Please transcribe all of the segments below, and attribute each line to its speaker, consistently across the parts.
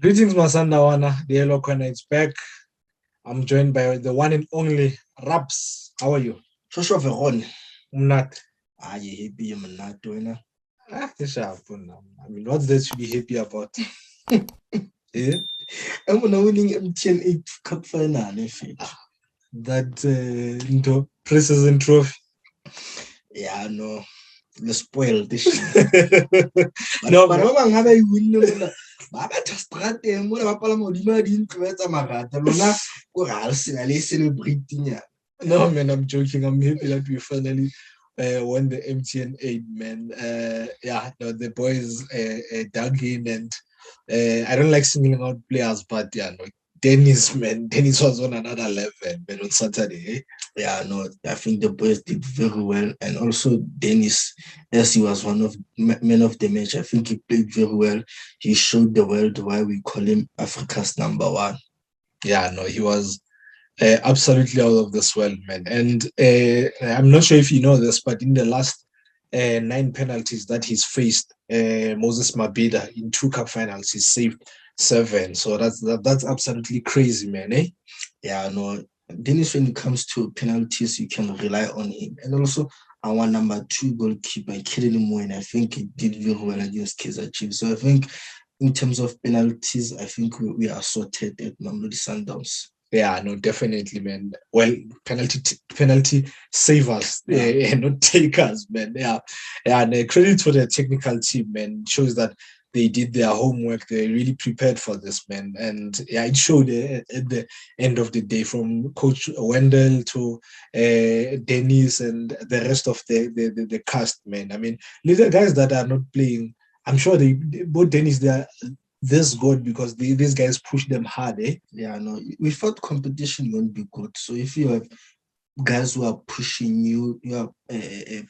Speaker 1: Greetings, Masandawana. The Yellow Corner is back. I'm joined by the one and only Raps. How are you?
Speaker 2: Joshua Veron.
Speaker 1: I'm not.
Speaker 2: You happy? I'm not doing it.
Speaker 1: I mean, what's there to be happy about? Yeah?
Speaker 2: I'm winning MTN 8 Cup final.
Speaker 1: That preseason trophy.
Speaker 2: Yeah, no. The spoiled this shit. No, but I'm having a win. Baba Tastrate, what about Palamodima didn't create a marata. Lona, or else I celebrating.
Speaker 1: No, man, I'm joking. I'm happy that we finally won the MTN 8, man. The boys dug in, and I don't like singling out players, but no, Dennis was on another level, man, on Saturday.
Speaker 2: I think the boys did very well, and also Dennis, as he was one of men of the match, I think he played very well. He showed the world why we call him Africa's number one.
Speaker 1: Yeah, no, he was absolutely out of this world, man. And I'm not sure if you know this, but in the last 9 penalties that he's faced, Moses Mabhida in 2 cup finals, he's saved 7. So that's absolutely crazy, man.
Speaker 2: Yeah, no. Dennis, when it comes to penalties, you can rely on him. And also, our number 2 goalkeeper, Killing Moen, I think he did very well against Kaizer Chiefs. So I think in terms of penalties, I think we are sorted at Mamelodi Sundowns.
Speaker 1: Yeah, no, definitely, man. Well, penalty savers, not takers, man. Yeah, and credit to the technical team, man. Shows that they did their homework. They really prepared for this, man. And yeah, it showed at the end of the day, from Coach Wendell to Dennis and the rest of the cast, man. I mean, little guys that are not playing, I'm sure both Dennis, they are this good because these guys push them hard, eh?
Speaker 2: Yeah, no, we thought competition won't be good. So if you have guys who are pushing you, you are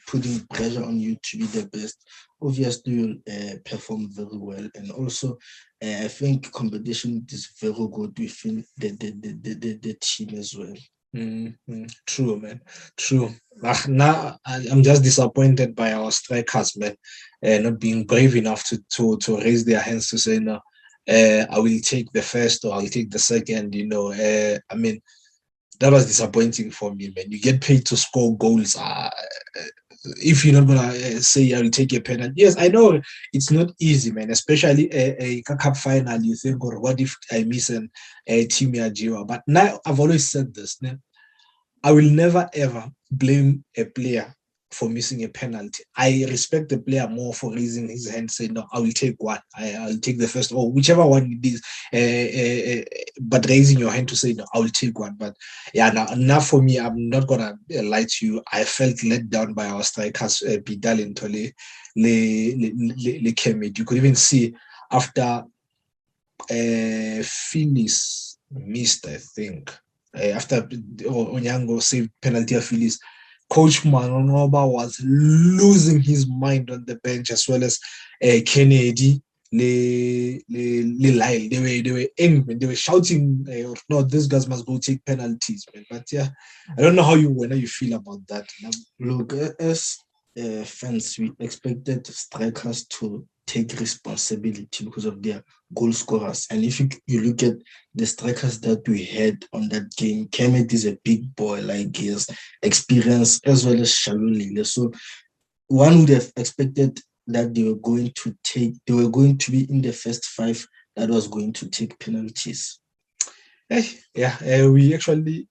Speaker 2: putting pressure on you to be the best, obviously you'll perform very well. And also, I think competition is very good within the team as well.
Speaker 1: Mm-hmm. True, man. True. Now I'm just disappointed by our strikers, man, not being brave enough to raise their hands to say no. I will take the first or I'll take the second. I mean, that was disappointing for me, man. You get paid to score goals. If you're not gonna say I will take a penalty, yes, I know it's not easy, man. Especially a cup final, you think, or what if I miss an team Yajiwa? But now I've always said this. I will never ever blame a player for missing a penalty. I respect the player more for raising his hand, saying, "No, I will take one. I'll take the first, or whichever one it is." But raising your hand to say, "No, I will take one." But yeah, now for me, I'm not gonna lie to you. I felt let down by our strikers, Bidal and Tole, Le Kemet. You could even see after Phyllis missed, I think. After Onyango saved penalty of Phyllis, Coach Manonoba was losing his mind on the bench, as well as Kennedy, Lyle. They were angry. They were shouting, "No, these guys must go take penalties." Man. But yeah, I don't know how you feel about that.
Speaker 2: Look, as fans, we expected strikers to take responsibility because of their goal scorers. And if you look at the strikers that we had on that game, Kemet is a big boy, like his experience, as well as Shalulile. So one would have expected that they were going to be in the first 5 that was going to take penalties.
Speaker 1: We actually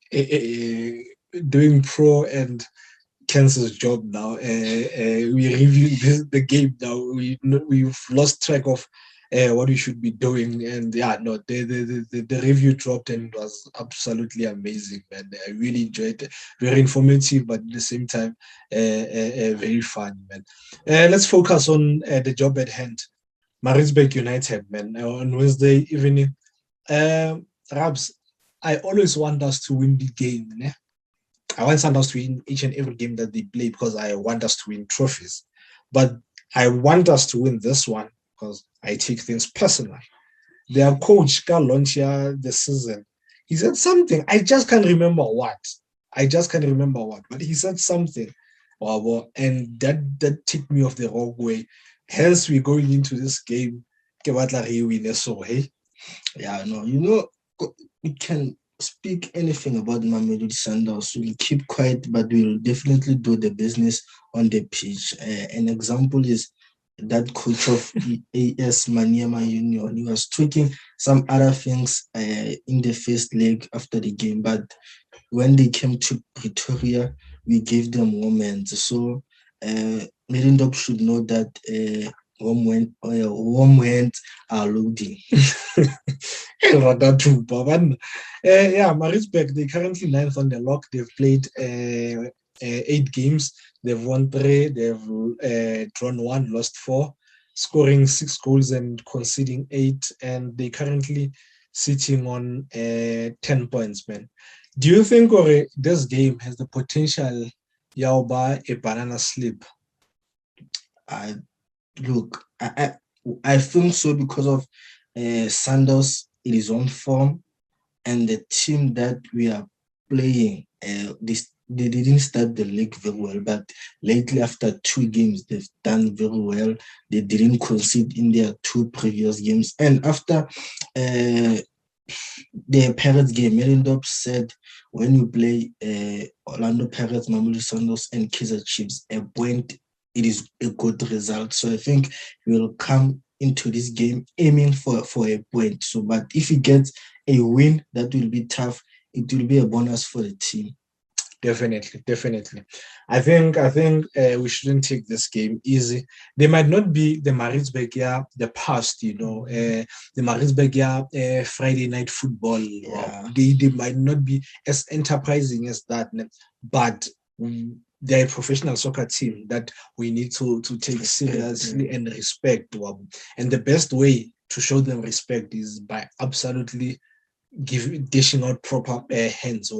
Speaker 1: doing pro and Kansas job now. We review the game now. We've lost track of what we should be doing, and the review dropped and it was absolutely amazing, man. I really enjoyed it. Very informative, but at the same time, very fun, man. Let's focus on the job at hand. Maritzburg United, man. On Wednesday evening, Rabs, I always want us to win the game, né? I want Sundowns to win each and every game that they play because I want us to win trophies. But I want us to win this one because I take things personally. Their coach, Carl Lonchia, the season, he said something. I just can't remember what. But he said something. And that ticked me off the wrong way. Hence, we're going into this game. Hey?
Speaker 2: Yeah, no, we can speak anything about Mamelodi Sundowns. We'll keep quiet, but we'll definitely do the business on the pitch. An example is that coach of AS Maniema Union. He was tweaking some other things in the first leg after the game, but when they came to Pretoria, we gave them moments. So Merindop should know that warm hands are loading.
Speaker 1: Yeah, Maritzburg, they're currently ninth on the log. They've played 8 games. They've won 3. They've drawn 1, lost 4, scoring 6 goals and conceding 8. And they currently sitting on 10 points, man. Do you think this game has the potential Yauba a banana slip?
Speaker 2: I look, I think so because of Sanders in his own form and the team that we are playing. They didn't start the league very well, but lately after 2 games they've done very well. They didn't concede in their 2 previous games, and after the Pirates game, Merindop said when you play Orlando Pirates, Mamelodi Sundowns, and Kaizer Chiefs, a point, it is a good result. So I think we will come into this game aiming for a point. So, but if he gets a win, that will be tough. It will be a bonus for the team.
Speaker 1: Definitely. I think we shouldn't take this game easy. They might not be the Maritzburg, the past, the Maritzburg, Friday night football.
Speaker 2: Yeah.
Speaker 1: They might not be as enterprising as that, but they're a professional soccer team that we need to take seriously and respect. And the best way to show them respect is by absolutely dishing out proper hands.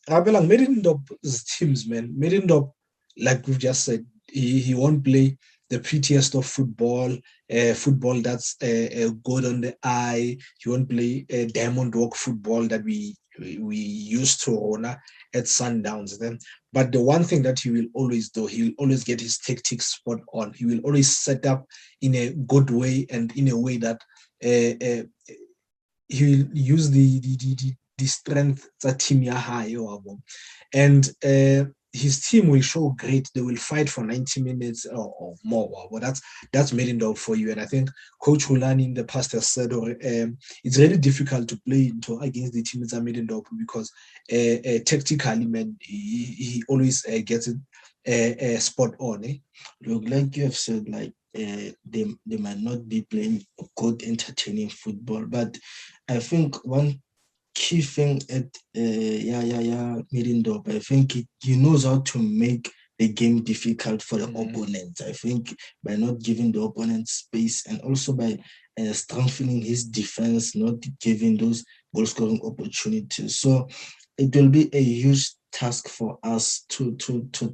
Speaker 1: Rapelang, Medindop's teams, man. Medindop, like we've just said, he won't play the prettiest of football, football that's good on the eye. He won't play diamond walk football that we used to honor at Sundowns. Then, but the one thing that he will always do, he will always get his tactics spot on. He will always set up in a good way and in a way that he will use the strength that team high, and his team will show great. They will fight for 90 minutes or more. Well, that's Medindop for you. And I think Coach Hulani in the past has said it's really difficult to play against the teams that Medindop because tactically, man, he always gets it spot on.
Speaker 2: Look, like you have said, like they might not be playing good, entertaining football, but I think one key thing at Mirindop, I think he knows how to make the game difficult for the opponent. I think by not giving the opponent space and also by strengthening his defense, not giving those goal scoring opportunities. So it will be a huge task for us to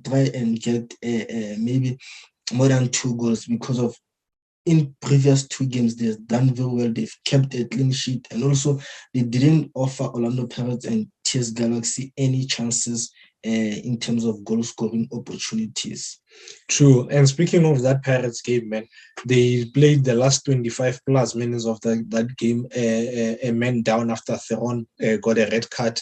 Speaker 2: try and get maybe more than 2 goals because of in previous 2 games, they've done very well. They've kept a clean sheet, and also they didn't offer Orlando Pirates and TS Galaxy any chances in terms of goal scoring opportunities.
Speaker 1: True. And speaking of that Pirates game, man, they played the last 25 plus minutes of that game. A man down after Theron got a red card.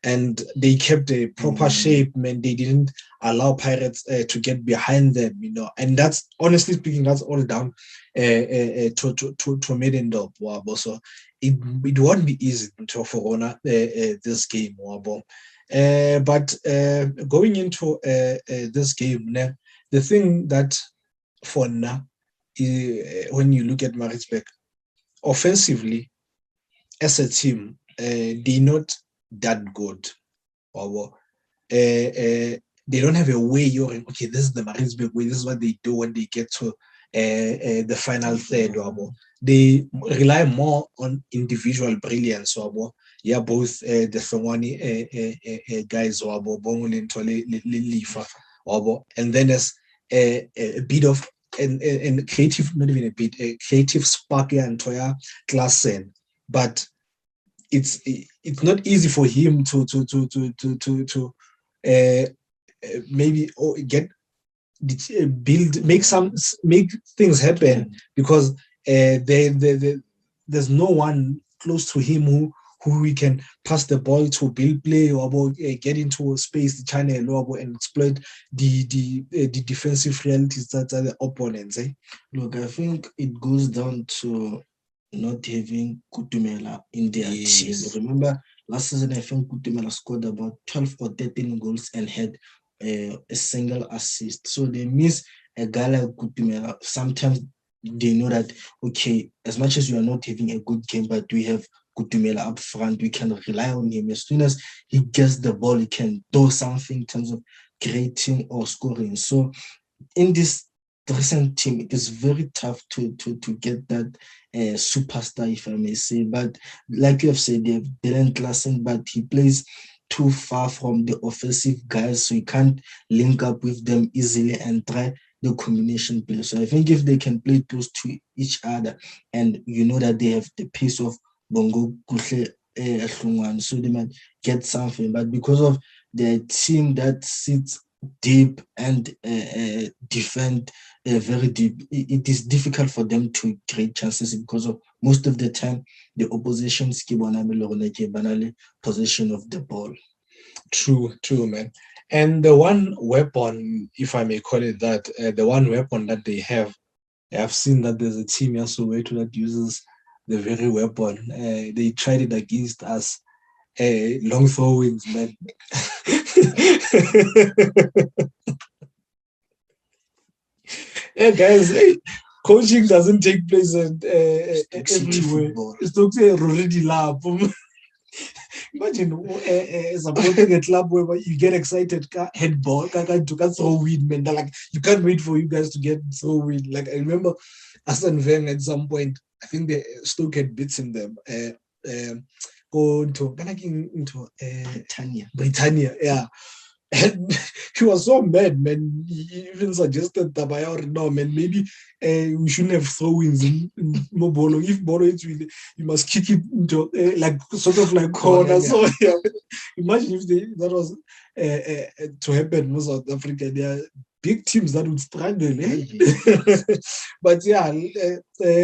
Speaker 1: And they kept a proper shape, man. They didn't allow Pirates to get behind them, And that's, honestly speaking, that's all down to Medindop. So it won't be easy to Corona this game. But going into this game, the thing that for now, when you look at Maritzburg, offensively, as a team, they're not that good. They don't have a way you're okay, this is the Maritzburg way, this is what they do when they get to the final third. They rely more on individual brilliance. Both the Fengwani guys, and then there's a bit of and creative, not even a bit, a creative spark and Toya Klassen, but it's not easy for him to maybe get build make things happen because there's no one close to him who we can pass the ball to, build play, or get into a space, the channel, or and exploit the defensive realities that are the opponents.
Speaker 2: Look, I think it goes down to not having Kutumela in their team. Remember, last season, I think Kutumela scored about 12 or 13 goals and had a single assist. So they miss a guy like Kutumela. Sometimes they know that, okay, as much as we are not having a good game, but we have Kutumela up front, we can rely on him. As soon as he gets the ball, he can do something in terms of creating or scoring. So in this recent team, it is very tough to get that superstar, if I may say. But like you have said, they have Dylan Klassen, but he plays too far from the offensive guys, so you can't link up with them easily and try the combination play. So I think if they can play those to each other, and you know that they have the pace of Bongo Kuhle, so they might get something. But because of the team that sits deep and defend very deep, it is difficult for them to create chances because of most of the time the opposition's possession of the ball.
Speaker 1: True, man. And the one weapon, if I may call it that, the one weapon that they have, I've seen that there's a team here Soweto that uses the very weapon. They tried it against us. Long throw-ins, man. Yeah, guys, coaching doesn't take place everywhere. It's not already lab. Imagine supporting a club where you get excited, head ball, to throw in, man. Like, you can't wait for you guys to get throw in. Like, I remember Arsene Wenger at some point, I think the Stoke had beaten them. Go into Britannia, yeah. And he was so mad, man. He even suggested Thabiso, no, man, maybe we shouldn't have throw-ins in Mobolo. If Bolo is really, you must kick it into like sort of like corner. So yeah, imagine if that was to happen in South Africa. There are big teams that would struggle. But yeah,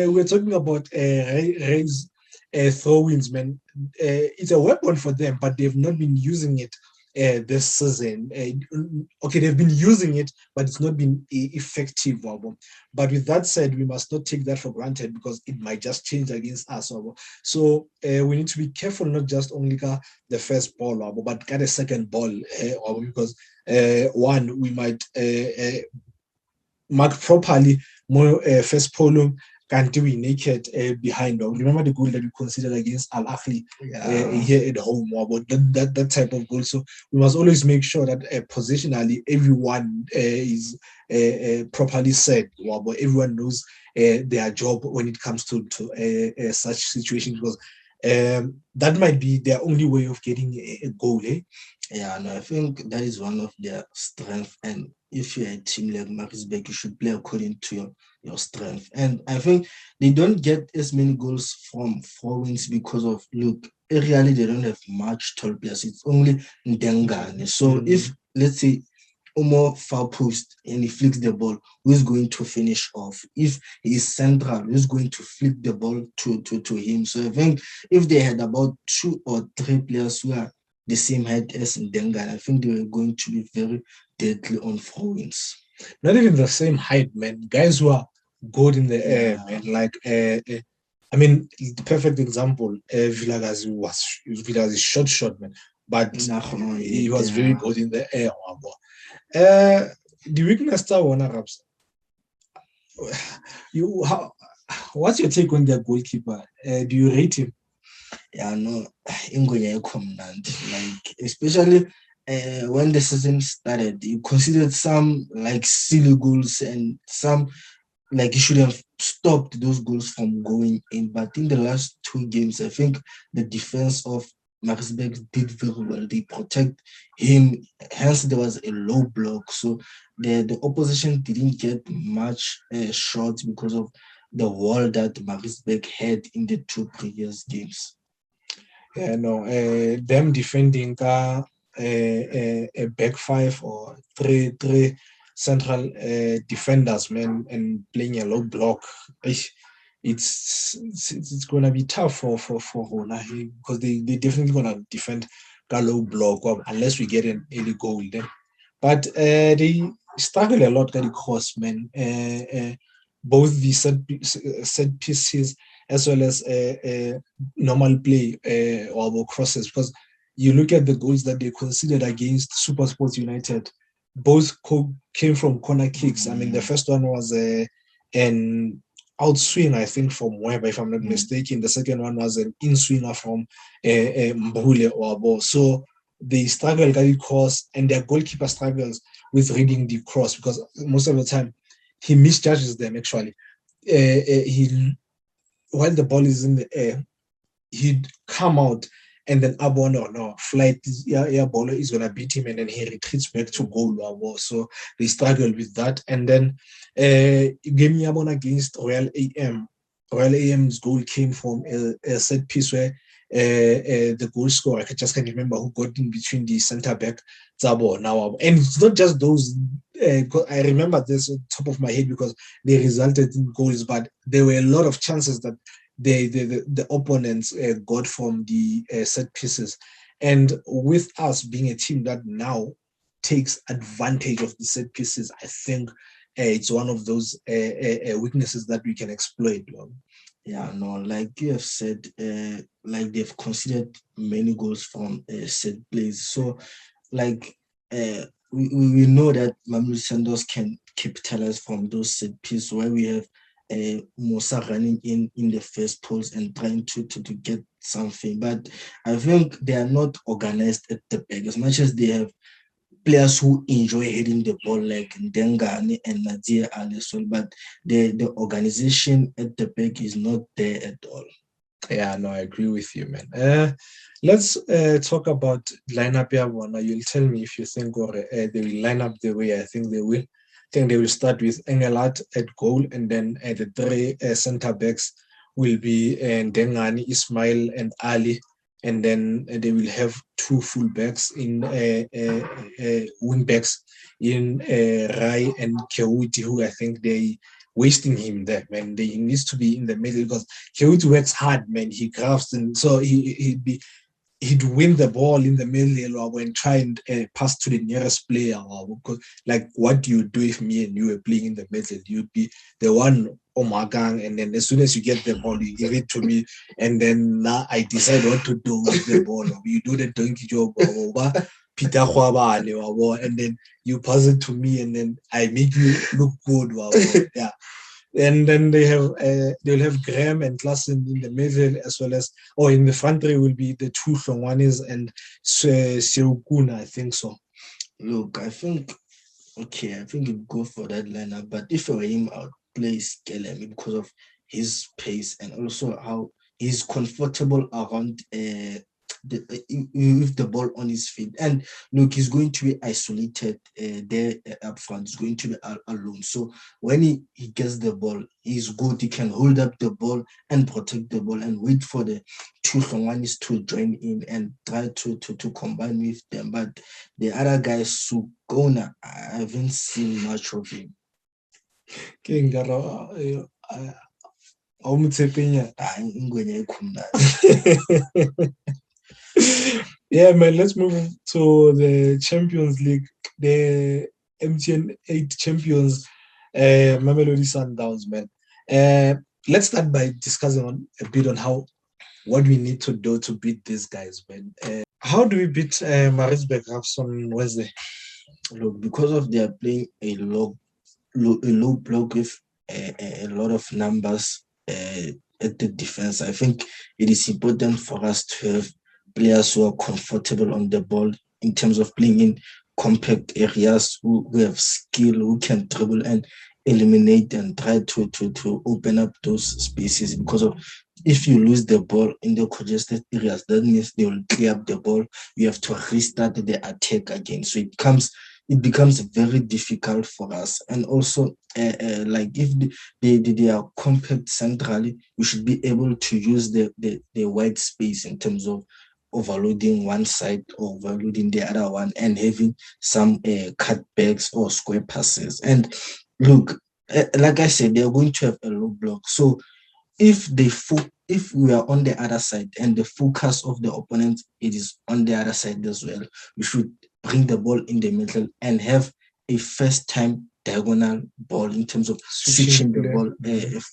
Speaker 1: we're talking about Ray's throw-ins, man. It's a weapon for them, but they've not been using it this season. Okay, they've been using it, but it's not been effective. But with that said, we must not take that for granted because it might just change against us. So we need to be careful, not just only the first ball, but get a second ball, because one, we might mark properly more first polo can't do it naked behind. Remember the goal that we considered against Al Ahly here at home, about that type of goal. So we must always make sure that positionally everyone is properly set, but everyone knows their job when it comes to such situations, because that might be their only way of getting a goal.
Speaker 2: Yeah, no, I think that is one of their strengths. And if you're a team like Maritzburg, you should play according to your strength. And I think they don't get as many goals from throw-ins because of, look, really they don't have much tall players. It's only Ndengane. So if, let's say, Omo far post and he flicks the ball, who's going to finish off? If he's central, who's going to flick the ball to him? So I think if they had about 2 or 3 players who are the same height as Ndengane, I think they were going to be very deadly on throw-ins.
Speaker 1: Not even the same height, man. Guys who are good in the air, man. Like, I mean, the perfect example, Vilagazi was short, man. But he was very good in the air. The weakness that one Arabs. What's your take on their goalkeeper? Do you rate him?
Speaker 2: Yeah, no, like especially when the season started, you considered some like silly goals and some like you should have stopped those goals from going in. But in the last 2 games, I think the defense of Maritzburg did very well. They protect him, hence there was a low block. So the opposition didn't get much shots because of the wall that Maritzburg had in the 2 previous games.
Speaker 1: Yeah, no, them defending a back 5 or three central defenders, man, and playing a low block. it's gonna be tough for Rona because they definitely gonna defend a low block unless we get an early goal then. But they struggle a lot at the cross, man. Both the set pieces as well as normal play or crosses. Because you look at the goals that they considered against Super Sports United, both came from corner kicks. I mean, the first one was an outswing, I think, from Weber, if I'm not mistaken. The second one was an in-swinger from Mbule or So they struggle at the cross, and their goalkeeper struggles with reading the cross because most of the time he misjudges them. Actually, he while the ball is in the air, he'd come out and then Abon or no flight ball is gonna beat him and then he retreats back to goal. So they struggle with that. And then game Abon against Royal AM. Royal AM's goal came from a set piece where the goal scorer, I just can't remember who got in between the centre back, Zabo now. And it's not just those, I remember this on top of my head because they resulted in goals, but there were a lot of chances that the opponents got from the set pieces. And with us being a team that now takes advantage of the set pieces, I think it's one of those weaknesses that we can exploit.
Speaker 2: Yeah, no, like you have said, like they've considered many goals from set plays. So, like, we know that Mamelodi Sundowns can capitalize from those set pieces where we have Musa running in the first post and trying to get something. But I think they are not organized at the back as much as they have players who enjoy hitting the ball like Ndengane and Nadia Alessol, but the organization at the back is not there at all.
Speaker 1: Yeah, no, I agree with you, man. Let's talk about lineup here, one. You'll tell me if you think or they will line up the way I think they will. I think they will start with Engelhardt at goal, and then the three center backs will be Ndengane, Ismail, and Ali. And then they will have two full backs in wing backs in Rai and Keuti, who I think they wasting him there, man. He needs to be in the middle because Keuti works hard, man. He grafts, and so he'd win the ball in the middle and try and pass to the nearest player. Because, like, what do you do if me and you were playing in the middle? You'd be the one Omagang, and then as soon as you get the ball, you give it to me, and then now I decide what to do with the ball. You do the donkey job, Peter and then you pass it to me, and then I make you look good. Yeah. And then they'll have Graham and Klassen in the middle, as well as in the front three will be the two Hlongwanes and Sirukuna, I think so.
Speaker 2: Look, I think you'd go for that lineup, but if I were him, I would play Skelemi because of his pace and also how he's comfortable around with the ball on his feet. And look, he's going to be isolated there up front. He's going to be alone. So when he gets the ball, he's good. He can hold up the ball and protect the ball and wait for the two Hlongwanes to join in and try to combine with them. But the other guy, Sugona, I haven't seen much of him.
Speaker 1: Yeah, man, let's move to the Champions League. The MTN 8 champions, Mamelodi Sundowns, man. Let's start by discussing a bit on what we need to do to beat these guys, man. How do we beat Maritzburg on Wednesday?
Speaker 2: Look, because of they are playing a low block with a lot of numbers at the defense, I think it is important for us to have players who are comfortable on the ball in terms of playing in compact areas, who have skill, who can dribble and eliminate and try to open up those spaces. Because of if you lose the ball in the congested areas, that means they will clear up the ball. You have to restart the attack again. So it becomes very difficult for us. And also, like if they are compact centrally, we should be able to use the wide space in terms of overloading one side or overloading the other one and having some cutbacks or square passes. And look, like I said, they are going to have a low block. So if we are on the other side and the focus of the opponent it is on the other side as well, we should bring the ball in the middle and have a first time diagonal ball in terms of switching the ball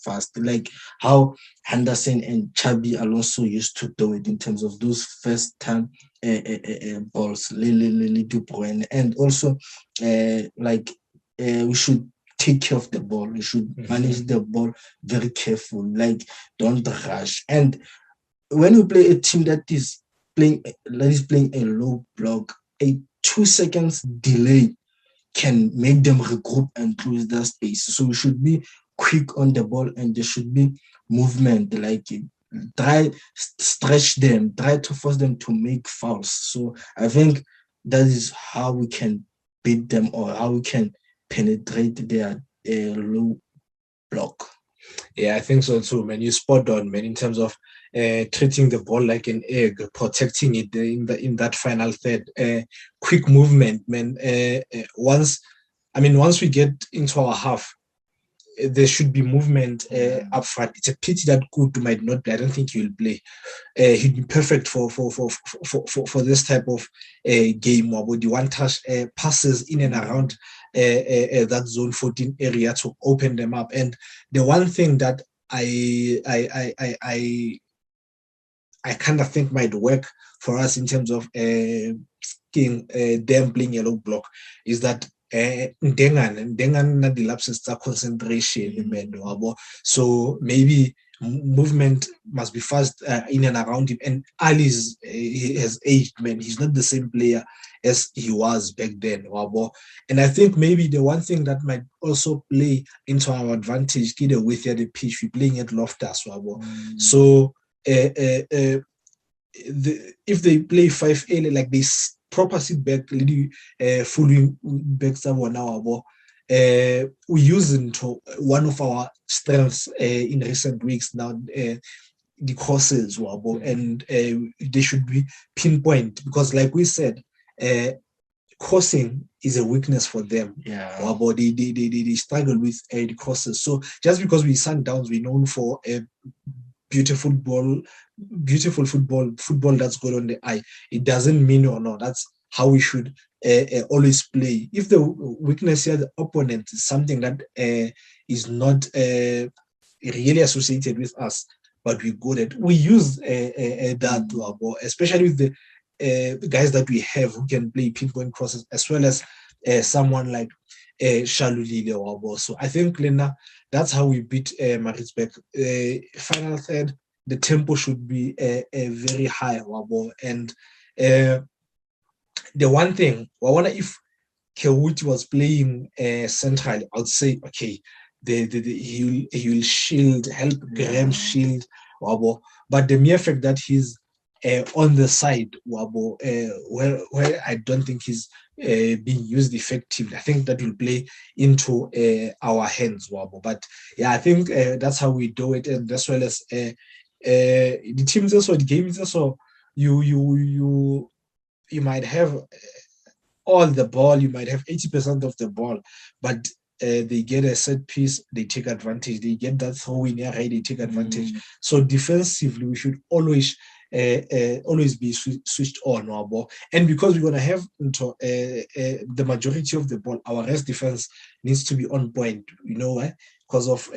Speaker 2: fast, like how Henderson and Chubby Alonso used to do it in terms of those first time balls, Lily De Bruyne. And also we should take care of the ball. We should manage the ball very careful, like don't rush. And when we play a team playing a low block, a 2 seconds delay can make them regroup and close their space. So we should be quick on the ball and there should be movement, like stretch them, try to force them to make fouls. So I think that is how we can beat them or how we can penetrate their low block.
Speaker 1: Yeah, I think so too, man. You spot on, man, in terms of treating the ball like an egg, protecting it in that final third. Quick movement, man. Once we get into our half, there should be movement up front. It's a pity that Kutu might not play. I don't think he will play. He'd be perfect for this type of game where the one touch passes in and around that zone 14 area to open them up. And the one thing that I kind of think might work for us in terms of them playing yellow block is that Ndengan lapses concentration, so maybe movement must be fast in and around him. And Ali he has aged, man. He's not the same player as he was back then. And I think maybe the one thing that might also play into our advantage, get the width of the pitch, we're playing at Loftus. So if they play 5 early, like this proper sit back, following back someone now, we use into one of our strengths in recent weeks now, the crosses, and they should be pinpoint because, like we said, crossing is a weakness for them.
Speaker 2: Yeah.
Speaker 1: They struggle with the crosses. So just because we Sundowns, we're known for beautiful football that's good on the eye, it doesn't mean or not that's how we should always play. If the weakness here, the opponent, is something that is not really associated with us, but we're good at, we use that, especially with the guys that we have who can play pinpoint crosses, as well as someone like Shalulile. So I think, Lena, that's how we beat Maritzburg. Final third, the tempo should be very high, and the one thing, I wonder if Kewuti was playing centrally, I would say, okay, he will help Graham shield Wabo. But the mere fact that he's on the side, Wabo, where I don't think he's being used effectively, I think that will play into our hands, Wabo. But yeah, I think that's how we do it, and as well as the teams also, the game is also, you might have all the ball, you might have 80% of the ball, but they get a set piece, they take advantage. They get that throw in area, they take advantage. So defensively, we should always be switched on. And because we're gonna have the majority of the ball, our rest defense needs to be on point. You know why? Because of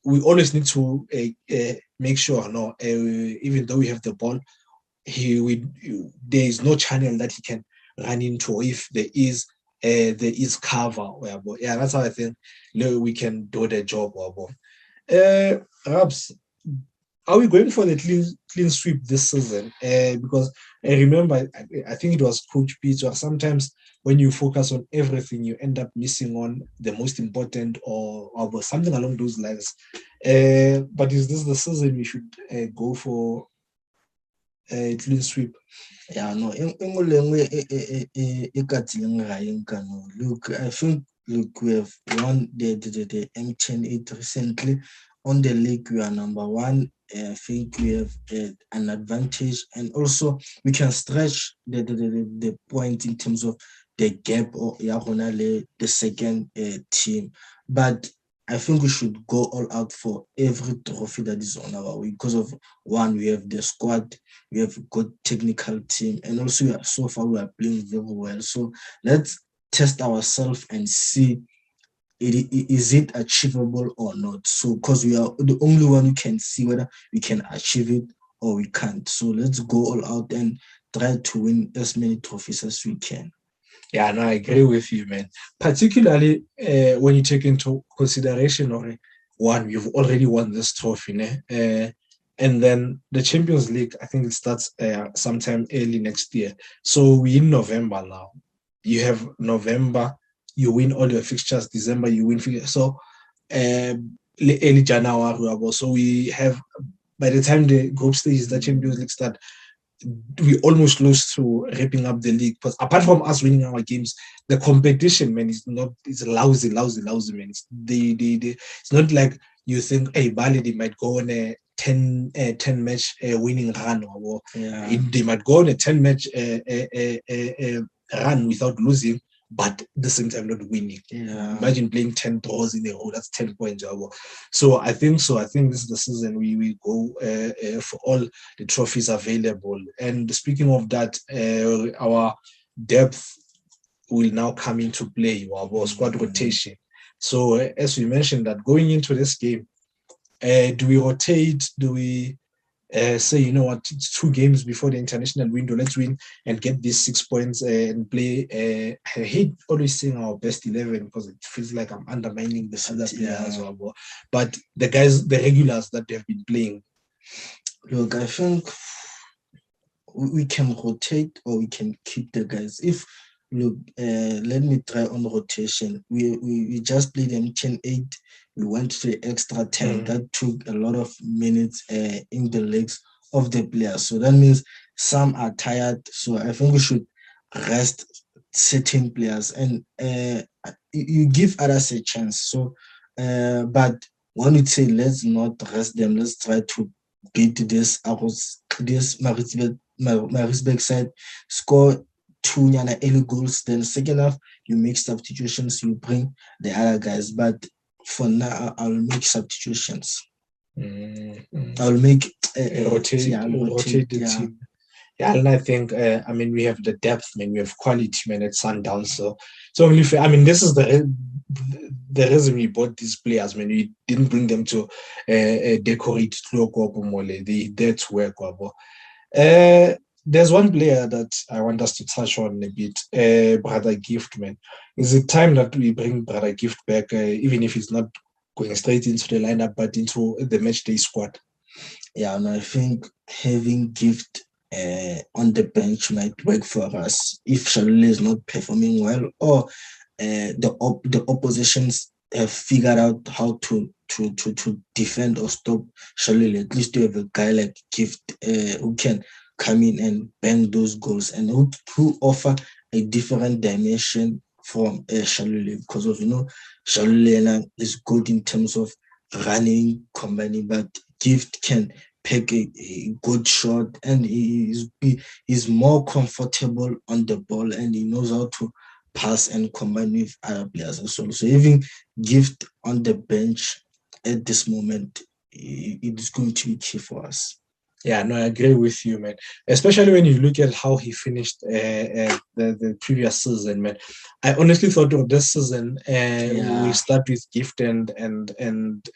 Speaker 1: we always need to make sure, even though we have the ball, there is no channel that he can run into. If there is cover. Yeah, that's how I think we can do the job. Perhaps, are we going for the clean sweep this season? Because I remember, I think it was Coach Peter. Sometimes when you focus on everything, you end up missing on the most important or something along those lines. But is this the season we should go for a clean sweep?
Speaker 2: Yeah, no. Look, I think we have won the M10 recently. On the league, we are number one. I think we have an advantage, and also we can stretch the point in terms of the gap or the second team. But I think we should go all out for every trophy that is on our way because of one, we have the squad, we have a good technical team, and also so far we are playing very well. So let's test ourselves and see is it achievable or not. So because we are the only one who can see whether we can achieve it or we can't. So let's go all out and try to win as many trophies as we can.
Speaker 1: Yeah, no, I agree with you, man. Particularly when you take into consideration, or one, you've already won this trophy, né? And then the Champions League, I think it starts sometime early next year. So we're in November now. You have November, you win all your fixtures. December, you win fixtures. So early January, so we have, by the time the group stages, the Champions League start, we almost close to wrapping up the league. Because apart from us winning our games, the competition, man, is not, it's lousy, man. It's not like you think, hey, Bali, they might go on a 10 match winning run, or they might go on a 10 match run without losing, but at the same time not winning. Imagine playing 10 draws in a row, that's 10 points. So I think this is the season we go for all the trophies available. And speaking of that, our depth will now come into play, our squad rotation. So as we mentioned, that going into this game, do we rotate? Do we say, you know what, it's 2 games before the international window, let's win and get these 6 points and play? I hate always saying our best 11 because it feels like I'm undermining the other players. But the guys, the regulars that they've been playing.
Speaker 2: Look, I think we can rotate or we can keep the guys. If let me try on rotation. We just played them 10-8. We went to the extra 10. That took a lot of minutes in the legs of the players. So that means some are tired. So I think we should rest certain players and you give others a chance. So, but when you say let's not rest them, let's try to beat this Maritzburg side, score 2 early goals. Then second half, you make substitutions, you bring the other guys. But for now, I'll make substitutions. I'll make
Speaker 1: rotate the team. Yeah, and I think we have the depth, man. We have quality, man, at Sundowns. So it's only fair. I mean, this is the reason we bought these players, man. We didn't bring them to decorate they there to work. There's one player that I want us to touch on a bit, Brother Gift, man. Is it time that we bring Brother Gift back, even if he's not going straight into the lineup, but into the match day squad?
Speaker 2: Yeah, and I think having Gift on the bench might work for us if Shalule is not performing well, or the oppositions have figured out how to defend or stop Shalule. At least you have a guy like Gift who can come in and bang those goals and who offer a different dimension from Shalule, because of Shalule is good in terms of running, combining, but Gift can pick a good shot and he's more comfortable on the ball and he knows how to pass and combine with other players as well. So having Gift on the bench at this moment, it is going to be key for us.
Speaker 1: Yeah, no, I agree with you, man. Especially when you look at how he finished the previous season, man. I honestly thought this season we start with Gift and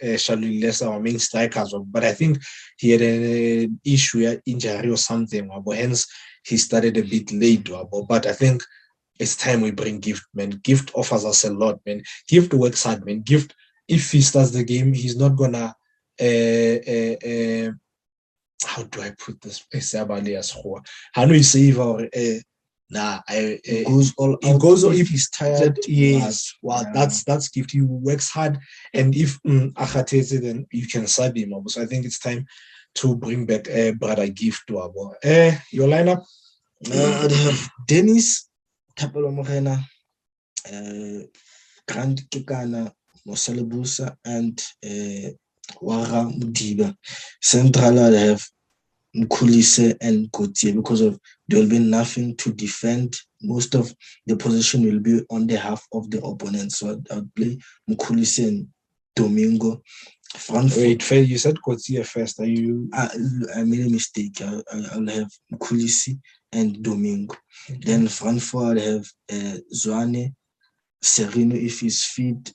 Speaker 1: Shalule as our main strikers, but I think he had an issue, injury or something, hence he started a bit late. But I think it's time we bring Gift, man. Gift offers us a lot, man. Gift works hard, man. Gift, if he starts the game, he's not gonna how do I put this? How do you say
Speaker 2: goes all
Speaker 1: he
Speaker 2: out
Speaker 1: goes
Speaker 2: if he's tired.
Speaker 1: Yes, that's Gift. He works hard, and if Akhateze, then you can sub him. So I think it's time to bring back Brother Gift to your lineup.
Speaker 2: I'd have Dennis Thapelo Morena, Grant Kekana, Moselebusa, and Wara Mudiba. Central, I'd have Mkhulise and Gauthier because of there will be nothing to defend. Most of the possession will be on the half of the opponent. So I'll play Mkhulise and Domingo.
Speaker 1: Wait, you said Coetzee first. Are you?
Speaker 2: I made a mistake. I'll have Mkhulise and Domingo.
Speaker 1: Okay.
Speaker 2: Then front four, I'll have Zwane, Sereno if he's fit.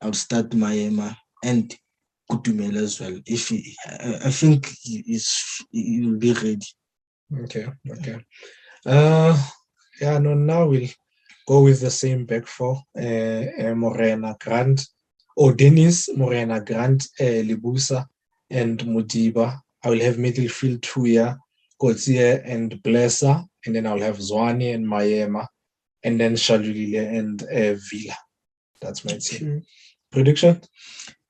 Speaker 2: I'll start Mayema and Kutumela as well. If I think he will be ready.
Speaker 1: Okay. Yeah, no, now we'll go with the same back four. Morena Grant, Dennis, Morena Grant, Libusa, and Mudiba. I will have midfield two here, Coetzee and Blesser, and then I'll have Zwane and Mayema, and then Shalulile and Villa. That's my team. Prediction?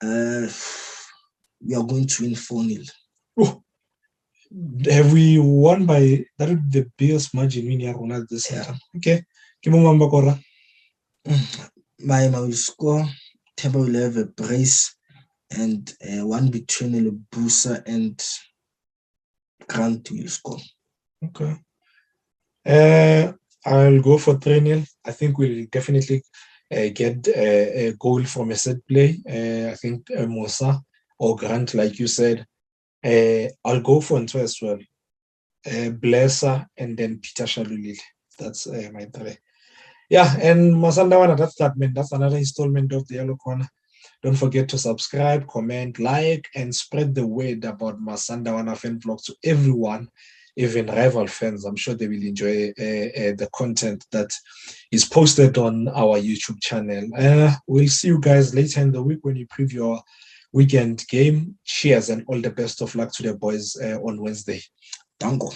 Speaker 2: We are going to win 4-0.
Speaker 1: Oh. Have we won by that would be the biggest margin win here this season? Okay.
Speaker 2: Mayema will score. Themba will have a brace, and one between Libusa and Grant will score.
Speaker 1: Okay. I'll go for 3-0. I think we'll definitely get a goal from a set play. I think Musa or Grant, like you said. I'll go for Nto as well. Blesser and then Peter Shalulile. That's my three. Yeah, and Masandawana, that's that, man. That's another installment of the Yellow Corner. Don't forget to subscribe, comment, like, and spread the word about Masandawana fan vlog to everyone, even rival fans. I'm sure they will enjoy the content that is posted on our YouTube channel. We'll see you guys later in the week when you preview our weekend game. Cheers and all the best of luck to the boys on Wednesday.
Speaker 2: Tango.